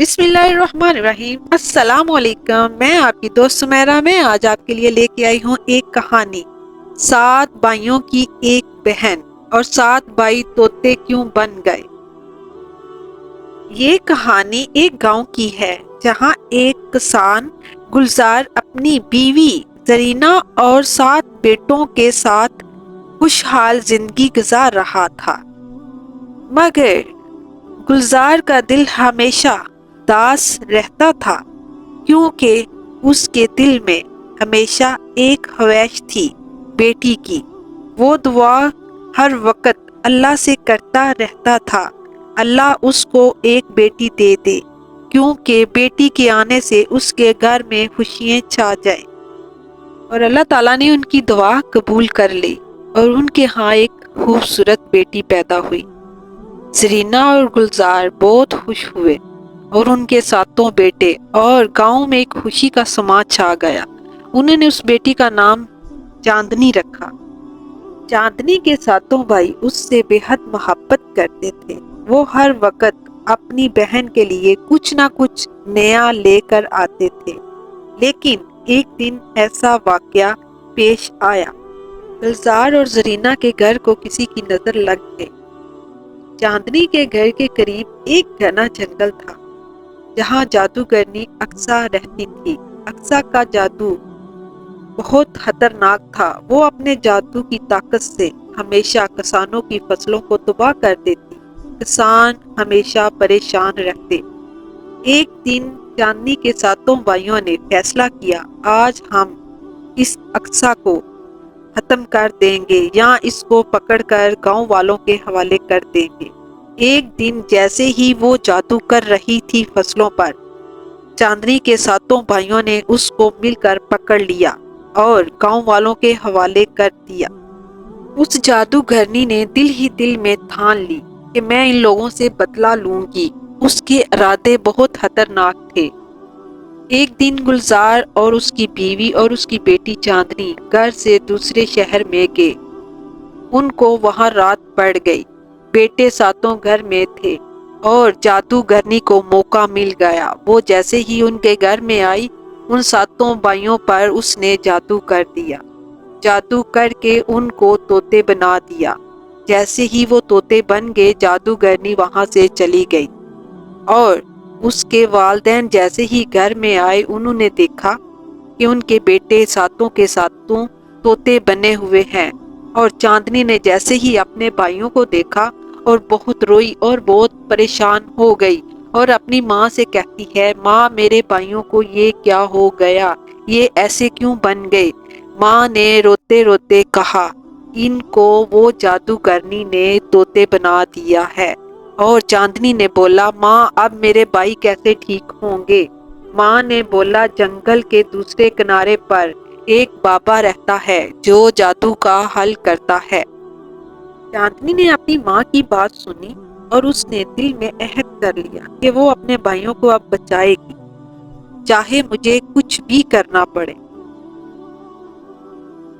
بسم اللہ الرحمن الرحیم۔ السلام علیکم، میں آپ کی دوست سمیرہ میں آج آپ کے لیے لے کے آئی ہوں ایک کہانی، 7 بھائیوں کی ایک بہن اور 7 بھائی طوطے کیوں بن گئے۔ یہ کہانی ایک گاؤں کی ہے جہاں ایک کسان گلزار اپنی بیوی زرینہ اور 7 بیٹوں کے ساتھ خوشحال زندگی گزار رہا تھا، مگر گلزار کا دل ہمیشہ اداس رہتا تھا کیونکہ اس کے دل میں ہمیشہ ایک خواہش تھی بیٹی کی۔ وہ دعا ہر وقت اللہ سے کرتا رہتا تھا، اللہ اس کو ایک بیٹی دے دے کیونکہ بیٹی کے آنے سے اس کے گھر میں خوشیاں چھا جائیں۔ اور اللہ تعالیٰ نے ان کی دعا قبول کر لی اور ان کے ہاں ایک خوبصورت بیٹی پیدا ہوئی۔ زرینہ اور گلزار بہت خوش ہوئے اور ان کے 7 بیٹے اور گاؤں میں ایک خوشی کا سما چھا گیا۔ انہوں نے اس بیٹی کا نام چاندنی رکھا۔ چاندنی کے 7 بھائی اس سے بے حد محبت کرتے تھے۔ وہ ہر وقت اپنی بہن کے لیے کچھ نہ کچھ نیا لے کر آتے تھے، لیکن ایک دن ایسا واقعہ پیش آیا۔ گلزار اور زرینہ کے گھر کو کسی کی نظر لگ گئی۔ چاندنی کے گھر کے قریب ایک گھنا جنگل تھا جہاں جادوگرنی اقصیٰ رہتی تھی۔ اقصیٰ کا جادو بہت خطرناک تھا، وہ اپنے جادو کی طاقت سے ہمیشہ کسانوں کی فصلوں کو تباہ کر دیتی، کسان ہمیشہ پریشان رہتے۔ ایک دن چاندنی کے 7 بھائیوں نے فیصلہ کیا، آج ہم اس اقصیٰ کو ختم کر دیں گے یا اس کو پکڑ کر گاؤں والوں کے حوالے کر دیں گے۔ ایک دن جیسے ہی وہ جادو کر رہی تھی فصلوں پر، چاندنی کے 7 بھائیوں نے اس کو مل کر پکڑ لیا اور گاؤں والوں کے حوالے کر دیا۔ اس جادوگرنی نے دل ہی دل میں ٹھان لی کہ میں ان لوگوں سے بدلہ لوں گی۔ اس کے ارادے بہت خطرناک تھے۔ ایک دن گلزار اور اس کی بیوی اور اس کی بیٹی چاندنی گھر سے دوسرے شہر میں گئے۔ ان کو وہاں رات پڑ گئی۔ بیٹے 7 گھر میں تھے اور جادوگرنی کو موقع مل گیا۔ وہ جیسے ہی ان کے گھر میں آئی، ان 7 بھائیوں پر اس نے جادو کر دیا۔ جادو کر کے ان کو طوطے بنا دیا۔ جیسے ہی وہ طوطے بن گئے، جادوگرنی وہاں سے چلی گئی اور اس کے والدین جیسے ہی گھر میں آئے، انہوں نے دیکھا کہ ان کے بیٹے 7 کے 7 طوطے بنے ہوئے ہیں، اور چاندنی نے جیسے ہی اپنے بھائیوں کو دیکھا اور بہت روئی اور بہت پریشان ہو گئی اور اپنی ماں سے کہتی ہے، ماں میرے بھائیوں کو یہ کیا ہو گیا، یہ ایسے کیوں بن گئے؟ ماں نے روتے روتے کہا، ان کو وہ جادوگرنی نے طوطے بنا دیا ہے۔ اور چاندنی نے بولا، ماں اب میرے بھائی کیسے ٹھیک ہوں گے؟ ماں نے بولا، جنگل کے دوسرے کنارے پر ایک بابا رہتا ہے جو جادو کا حل کرتا ہے۔ چاندنی نے اپنی ماں کی بات سنی اور اس نے دل میں عہد کر لیا کہ وہ اپنے بھائیوں کو اب بچائے گی، چاہے مجھے کچھ بھی کرنا پڑے۔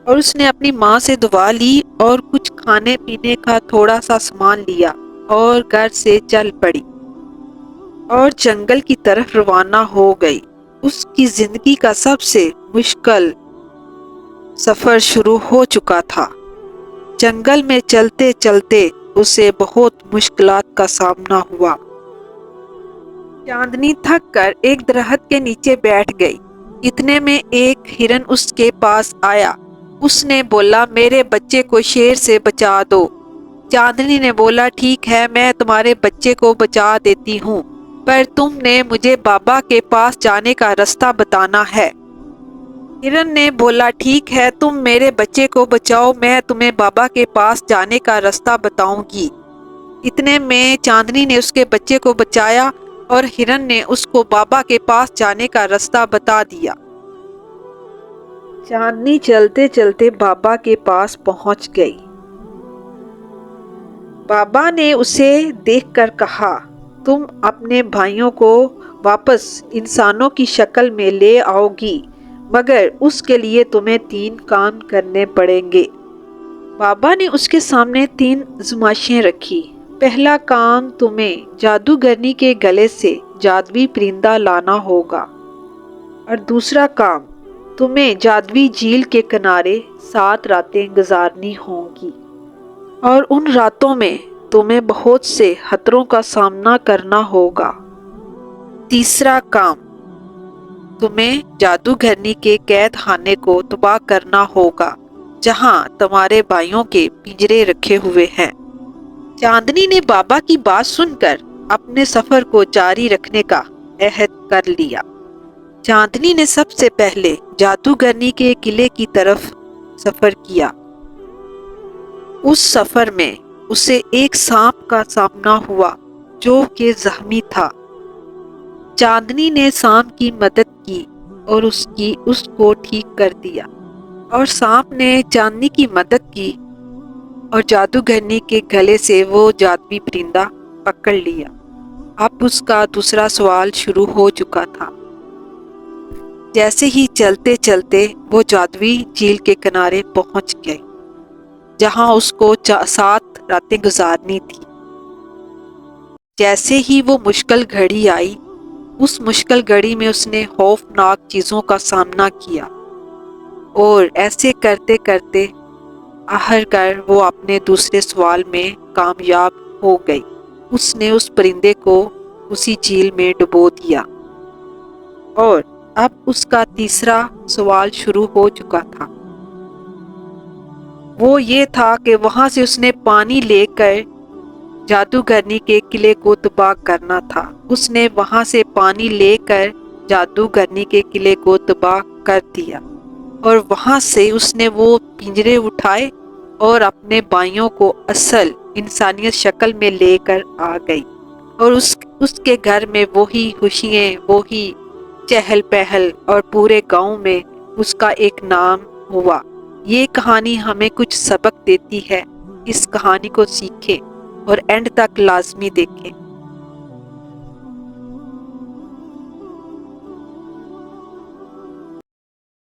اور اس نے اپنی ماں سے دعا لی اور کچھ کھانے پینے کا تھوڑا سا سامان لیا اور گھر سے چل پڑی اور جنگل کی طرف روانہ ہو گئی۔ اس کی زندگی کا سب سے مشکل سفر شروع ہو چکا تھا۔ جنگل میں چلتے چلتے اسے بہت مشکلات کا سامنا ہوا۔ چاندنی تھک کر ایک درخت کے نیچے بیٹھ گئی۔ اتنے میں ایک ہرن اس کے پاس آیا۔ اس نے بولا، میرے بچے کو شیر سے بچا دو۔ چاندنی نے بولا، ٹھیک ہے، میں تمہارے بچے کو بچا دیتی ہوں، پر تم نے مجھے بابا کے پاس جانے کا رستہ بتانا ہے۔ ہرن نے بولا، ٹھیک ہے، تم میرے بچے کو بچاؤ، میں تمہیں بابا کے پاس جانے کا رستہ بتاؤں گی۔ اتنے میں چاندنی نے اس کے بچے کو بچایا اور ہرن نے اس کو بابا کے پاس جانے کا رستہ بتا دیا۔ چاندنی چلتے چلتے بابا کے پاس پہنچ گئی۔ بابا نے اسے دیکھ کر کہا، تم اپنے بھائیوں کو واپس انسانوں کی شکل میں لے آؤ گی، مگر اس کے لیے تمہیں 3 کام کرنے پڑیں گے۔ بابا نے اس کے سامنے 3 آزمائشیں رکھی۔ پہلا کام تمہیں جادوگرنی کے گلے سے جادوی پرندہ لانا ہوگا، اور دوسرا کام تمہیں جادوی جھیل کے کنارے 7 راتیں گزارنی ہوں گی، اور ان راتوں میں تمہیں بہت سے خطروں کا سامنا کرنا ہوگا۔ تیسرا کام تمہیں جادوگرنی کے قید خانے کو تباہ کرنا ہوگا جہاں تمہارے بھائیوں کے پنجرے رکھے ہوئے ہیں۔ چاندنی نے بابا کی بات سن کر اپنے سفر کو جاری رکھنے کا عہد کر لیا۔ چاندنی نے سب سے پہلے جادوگرنی کے قلعے کی طرف سفر کیا۔ اس سفر میں اسے ایک سانپ کا سامنا ہوا جو کہ زخمی تھا۔ چاندنی نے سانپ کی مدد کی اور اس کو ٹھیک کر دیا، اور سانپ نے چاندنی کی مدد کی اور جادوگرنی کے گلے سے وہ جادوی پرندہ پکڑ لیا۔ اب اس کا دوسرا سوال شروع ہو چکا تھا۔ جیسے ہی چلتے چلتے وہ جادوی جھیل کے کنارے پہنچ گئے جہاں اس کو 7 راتیں گزارنی تھی۔ جیسے ہی وہ مشکل گھڑی آئی، اس مشکل گھڑی میں اس نے خوفناک چیزوں کا سامنا کیا، اور ایسے کرتے کرتے آخرکار وہ اپنے دوسرے سوال میں کامیاب ہو گئی۔ اس نے اس پرندے کو اسی جھیل میں ڈبو دیا، اور اب اس کا تیسرا سوال شروع ہو چکا تھا۔ وہ یہ تھا کہ وہاں سے اس نے پانی لے کر جادوگرنی کے قلعے کو تباہ کرنا تھا۔ اس نے وہاں سے پانی لے کر جادوگرنی کے قلعے کو تباہ کر دیا، اور وہاں سے اس نے وہ پنجرے اٹھائے اور اپنے بھائیوں کو اصل انسانیت شکل میں لے کر آ گئی، اور اس کے گھر میں وہی خوشیاں، وہی چہل پہل، اور پورے گاؤں میں اس کا ایک نام ہوا۔ یہ کہانی ہمیں کچھ سبق دیتی ہے۔ اس کہانی کو سیکھیں اور اینڈ تک لازمی دیکھیں۔